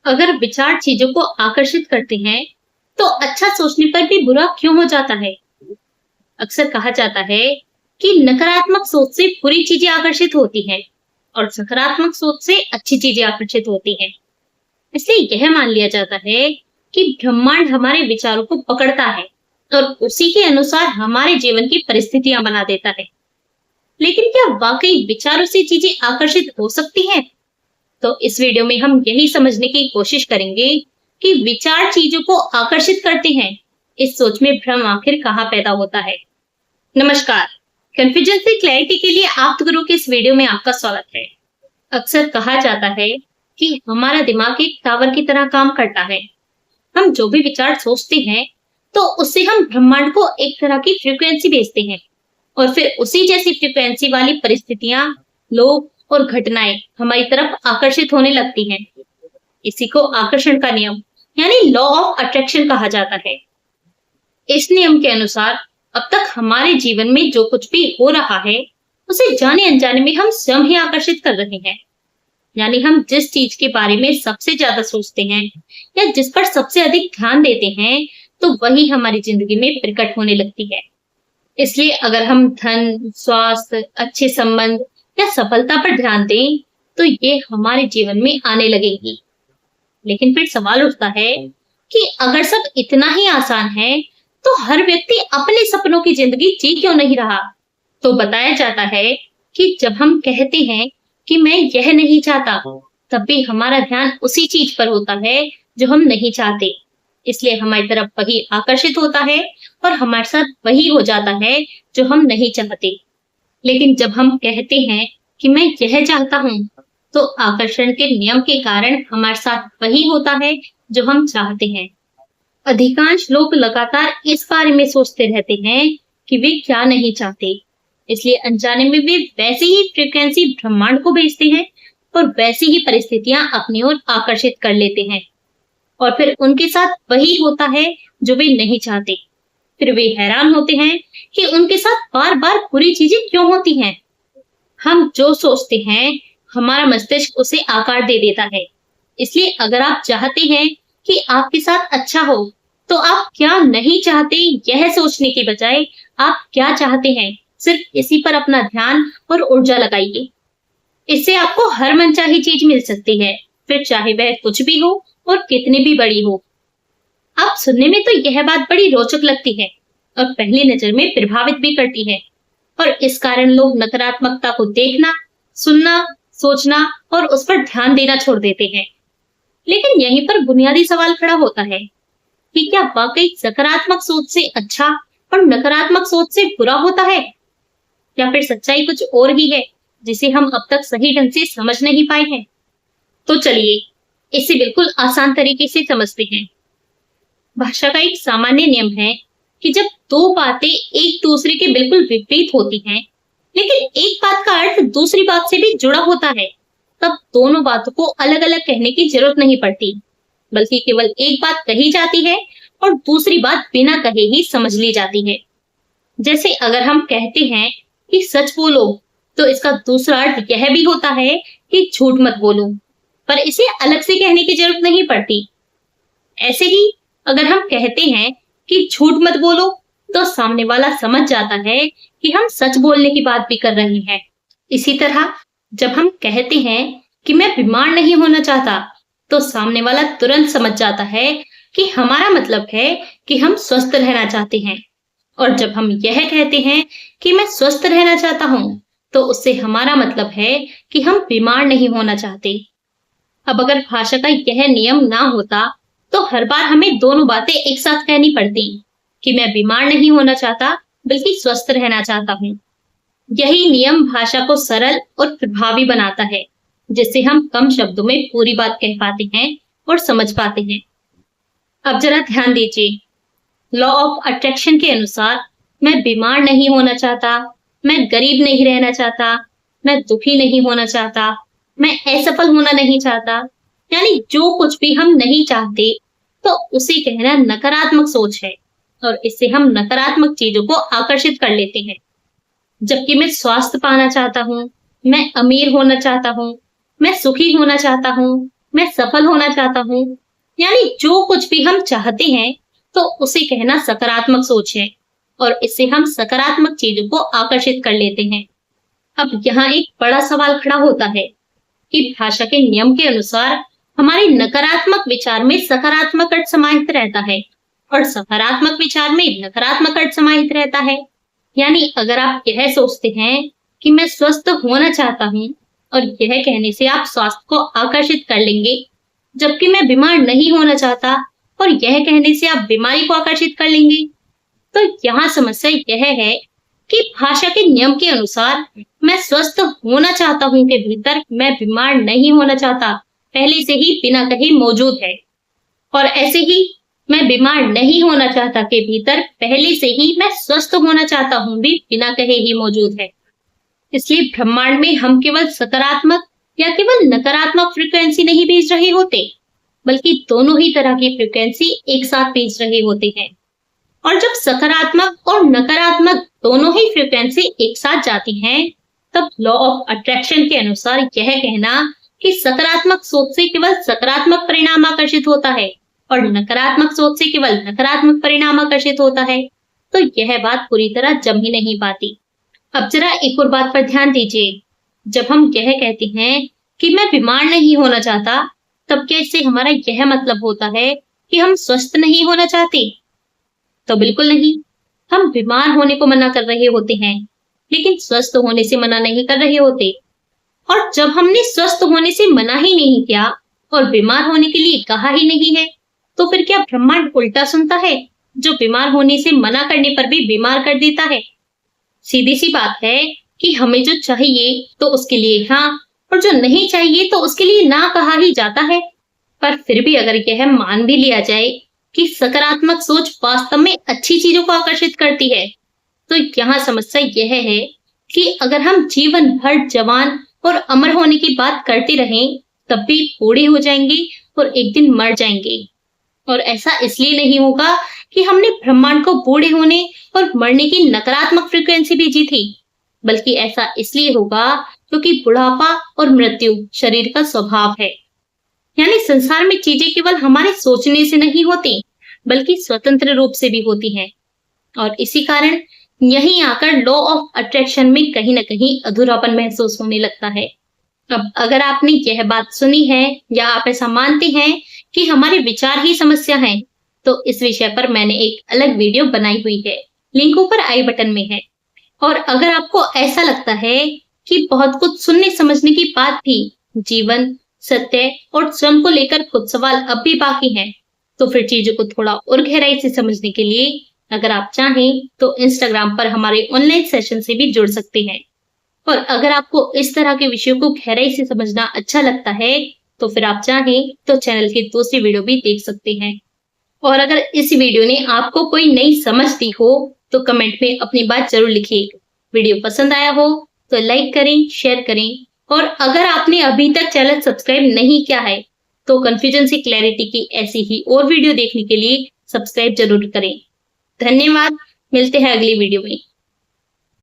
अगर विचार चीजों को आकर्षित करते हैं, तो अच्छा सोचने पर भी बुरा क्यों हो जाता है? अक्सर कहा जाता है कि नकारात्मक सोच से बुरी चीजें आकर्षित होती हैं और सकारात्मक सोच से अच्छी चीजें आकर्षित होती हैं। इसलिए यह मान लिया जाता है कि ब्रह्मांड हमारे विचारों को पकड़ता है और उसी के अनुसार हमारे जीवन की परिस्थितियां बना देता है। लेकिन क्या वाकई विचारों से चीजें आकर्षित हो सकती हैं? तो इस वीडियो में हम यही समझने की कोशिश करेंगे कि विचार चीजों को आकर्षित करते हैं। इस सोच में भ्रम आखिर कहाँ पैदा होता है? नमस्कार, कंफ्यूजन से क्लैरिटी के लिए आप गुरु के इस वीडियो में आपका स्वागत है। अक्सर कहा जाता है कि हमारा दिमाग एक टावर की तरह काम करता है। हम जो भी विचार सोचते हैं, तो उससे हम ब्रह्मांड को एक तरह की फ्रीक्वेंसी भेजते हैं और फिर उसी जैसी फ्रीक्वेंसी वाली परिस्थितियां, लोग और घटनाएं हमारी तरफ आकर्षित होने लगती हैं। इसी को आकर्षण का नियम यानी लॉ ऑफ अट्रैक्शन कहा जाता है। इस नियम के अनुसार अब तक हमारे जीवन में जो कुछ भी हो रहा है, उसे जाने अनजाने में हम स्वयं ही आकर्षित कर रहे हैं। यानी हम जिस चीज के बारे में सबसे ज्यादा सोचते हैं या जिस पर सबसे अधिक ध्यान देते हैं, तो वही हमारी जिंदगी में प्रकट होने लगती है। इसलिए अगर हम धन, स्वास्थ्य, अच्छे संबंध या सफलता पर ध्यान दें, तो ये हमारे जीवन में आने लगेगी। लेकिन फिर सवाल उठता है कि अगर सब इतना ही आसान है, तो हर व्यक्ति अपने सपनों की जिंदगी जी क्यों नहीं रहा? तो बताया जाता है कि जब हम कहते हैं कि मैं यह नहीं चाहता, तब भी हमारा ध्यान उसी चीज पर होता है जो हम नहीं चाहते। इसलिए हमारी तरफ वही आकर्षित होता है और हमारे साथ वही हो जाता है जो हम नहीं चाहते। लेकिन जब हम कहते हैं कि मैं यह चाहता हूँ, तो आकर्षण के नियम के कारण हमारे साथ वही होता है जो हम चाहते हैं। अधिकांश लोग लगातार इस बारे में सोचते रहते हैं कि वे क्या नहीं चाहते। इसलिए अनजाने में वे वैसे ही फ्रीक्वेंसी ब्रह्मांड को भेजते हैं और वैसी ही परिस्थितियां अपनी ओर आकर्षित कर लेते हैं। और फिर उनके साथ वही होता है जो वे नहीं चाहते। फिर वे हैरान होते हैं कि उनके साथ बार बार बुरी चीजें क्यों होती हैं। हम जो सोचते हैं, हमारा मस्तिष्क उसे आकार दे देता है। इसलिए अगर आप चाहते हैं कि आपके साथ अच्छा हो, तो आप क्या नहीं चाहते यह सोचने के बजाय आप क्या चाहते हैं, सिर्फ इसी पर अपना ध्यान और ऊर्जा लगाइए। इससे आपको हर मनचाही चीज मिल सकती है, फिर चाहे वह कुछ भी हो और कितनी भी बड़ी हो। आप सुनने में तो यह बात बड़ी रोचक लगती है और पहली नजर में प्रभावित भी करती है, और इस कारण लोग नकारात्मकता को देखना, सुनना, सोचना और उस पर ध्यान देना छोड़ देते हैं। लेकिन यहीं पर बुनियादी सवाल खड़ा होता है कि क्या वाकई सकारात्मक सोच से अच्छा और नकारात्मक सोच से बुरा होता है, या फिर सच्चाई कुछ और ही है जिसे हम अब तक सही ढंग से समझ नहीं पाए हैं? तो चलिए इसे बिल्कुल आसान तरीके से समझते हैं। भाषा का एक सामान्य नियम है कि जब दो बातें एक दूसरे के बिल्कुल विपरीत होती हैं, लेकिन एक बात का अर्थ दूसरी बात से भी जुड़ा होता है, तब दोनों बातों को अलग अलग कहने की जरूरत नहीं पड़ती, बल्कि केवल एक बात कही जाती है और दूसरी बात बिना कहे ही समझ ली जाती है। जैसे अगर हम कहते हैं कि सच बोलो, तो इसका दूसरा अर्थ यह भी होता है कि झूठ मत बोलो, पर इसे अलग से कहने की जरूरत नहीं पड़ती। ऐसे ही अगर हम कहते हैं कि झूठ मत बोलो, तो सामने वाला समझ जाता है कि हम सच बोलने की बात भी कर रहे हैं। इसी तरह जब हम कहते हैं कि मैं बीमार नहीं होना चाहता, तो सामने वाला तुरंत समझ जाता है कि हमारा मतलब है कि हम स्वस्थ रहना चाहते हैं। और जब हम यह कहते हैं कि मैं स्वस्थ रहना चाहता हूँ, तो उससे हमारा मतलब है कि हम बीमार नहीं होना चाहते। अब अगर भाषा का यह नियम ना होता, तो हर बार हमें दोनों बातें एक साथ कहनी पड़ती कि मैं बीमार नहीं होना चाहता, बल्कि स्वस्थ रहना चाहता हूँ। यही नियम भाषा को सरल और प्रभावी बनाता है, जिससे हम कम शब्दों में पूरी बात कह पाते हैं और समझ पाते हैं। अब जरा ध्यान दीजिए, लॉ ऑफ अट्रैक्शन के अनुसार मैं बीमार नहीं होना चाहता, मैं गरीब नहीं रहना चाहता, मैं दुखी नहीं होना चाहता, मैं असफल होना नहीं चाहता, यानी जो कुछ भी हम नहीं चाहते, तो उसे कहना नकारात्मक सोच है और इससे हम नकारात्मक चीजों को आकर्षित कर लेते हैं। जबकि मैं स्वास्थ्य पाना चाहता हूँ, मैं अमीर होना चाहता हूँ, मैं सुखी होना चाहता हूँ, मैं सफल होना चाहता हूँ। यानी जो कुछ भी हम चाहते हैं, तो उसे कहना सकारात्मक सोच है और इससे हम सकारात्मक चीजों को आकर्षित कर लेते हैं। अब यहाँ एक बड़ा सवाल खड़ा होता है कि भाषा के नियम के अनुसार हमारे नकारात्मक विचार में सकारात्मक अर्थ समाहित रहता है और सकारात्मक विचार में नकारात्मक अर्थ समाहित रहता है। यानी अगर आप यह सोचते हैं कि मैं स्वस्थ होना चाहता हूँ और यह कहने से आप स्वास्थ्य को आकर्षित कर लेंगे, जबकि मैं बीमार नहीं होना चाहता और यह कहने से आप बीमारी को आकर्षित कर लेंगे, तो यहाँ समस्या यह है कि भाषा के नियम के अनुसार मैं स्वस्थ होना चाहता हूँ के भीतर मैं बीमार नहीं होना चाहता पहले से ही बिना कहे मौजूद है, और ऐसे ही मैं बीमार नहीं होना चाहता के भीतर पहले से ही मैं स्वस्थ होना चाहता हूँ भी बिना कहे ही मौजूद है। इसलिए ब्रह्मांड में हम केवल सकारात्मक या केवल नकारात्मक फ्रीक्वेंसी नहीं भेज रहे होते, बल्कि दोनों ही तरह की फ्रीक्वेंसी एक साथ भेज रहे होते हैं। और जब सकारात्मक और नकारात्मक दोनों ही फ्रीक्वेंसी एक साथ जाती हैं, तब लॉ ऑफ अट्रैक्शन के अनुसार यह कहना कि सकारात्मक सोच से केवल सकारात्मक परिणाम आकर्षित होता है और नकारात्मक सोच से केवल नकारात्मक परिणाम आकर्षित होता है, तो यह बात पूरी तरह जम ही नहीं पाती। अब जरा एक और बात पर ध्यान दीजिए। जब हम यह कहते हैं कि मैं बीमार नहीं होना चाहता, तब क्या इससे हमारा यह मतलब होता है कि हम स्वस्थ नहीं होना चाहते? तो बिल्कुल नहीं। हम बीमार होने को मना कर रहे होते हैं, लेकिन स्वस्थ होने से मना नहीं कर रहे होते। और जब हमने स्वस्थ होने से मना ही नहीं किया और बीमार होने के लिए कहा ही नहीं है, तो फिर क्या ब्रह्मांड उल्टा सुनता है, जो बीमार होने से मना करने पर भी बीमार कर देता है? सीधी सी बात है कि हमें जो चाहिए तो उसके लिए हाँ, और जो नहीं चाहिए तो उसके लिए ना कहा ही जाता है। पर फिर भी अगर यह मान भी लिया जाए कि सकारात्मक सोच वास्तव में अच्छी चीजों को आकर्षित करती है, तो यहाँ समस्या यह है कि अगर हम जीवन भर जवान और अमर होने की बात करते रहें, तब भी बूढ़े हो जाएंगे और एक दिन मर जाएंगे। और ऐसा इसलिए नहीं होगा कि हमने ब्रह्मांड को बूढ़े होने और मरने की नकारात्मक फ्रीक्वेंसी भेजी थी, बल्कि ऐसा इसलिए होगा क्योंकि बुढ़ापा और मृत्यु शरीर का स्वभाव है। यानी संसार में चीजें केवल हमारे सोचने से नहीं होती, बल्कि स्वतंत्र रूप से भी होती हैं। और इसी कारण यहीं आकर लॉ ऑफ अट्रैक्शन में कहीं ना कहीं अधूरापन महसूस होने लगता है। अब अगर आपने यह बात सुनी है या आप ऐसा मानते हैं कि हमारे विचार ही समस्या हैं, तो इस विषय पर मैंने एक अलग वीडियो बनाई हुई है, लिंक ऊपर आई बटन में है। और अगर आपको ऐसा लगता है कि बहुत कुछ सुनने समझने की बात भी जीवन, सत्य और स्वयं को लेकर कुछ सवाल अब भी बाकी हैं, तो फिर चीजों को थोड़ा और गहराई से समझने के लिए अगर आप चाहें तो इंस्टाग्राम पर हमारे ऑनलाइन सेशन से भी जुड़ सकते हैं। और अगर आपको इस तरह के विषयों को गहराई से समझना अच्छा लगता है, तो फिर आप चाहें तो चैनल की दूसरी वीडियो भी देख सकते हैं। और अगर इस वीडियो ने आपको कोई नई समझ दी हो, तो कमेंट में अपनी बात जरूर लिखिए। वीडियो पसंद आया हो तो लाइक करें, शेयर करें, और अगर आपने अभी तक चैनल सब्सक्राइब नहीं किया है, तो कंफ्यूजन से क्लैरिटी की ऐसी ही और वीडियो देखने के लिए सब्सक्राइब जरूर करें। धन्यवाद। मिलते हैं अगली वीडियो में।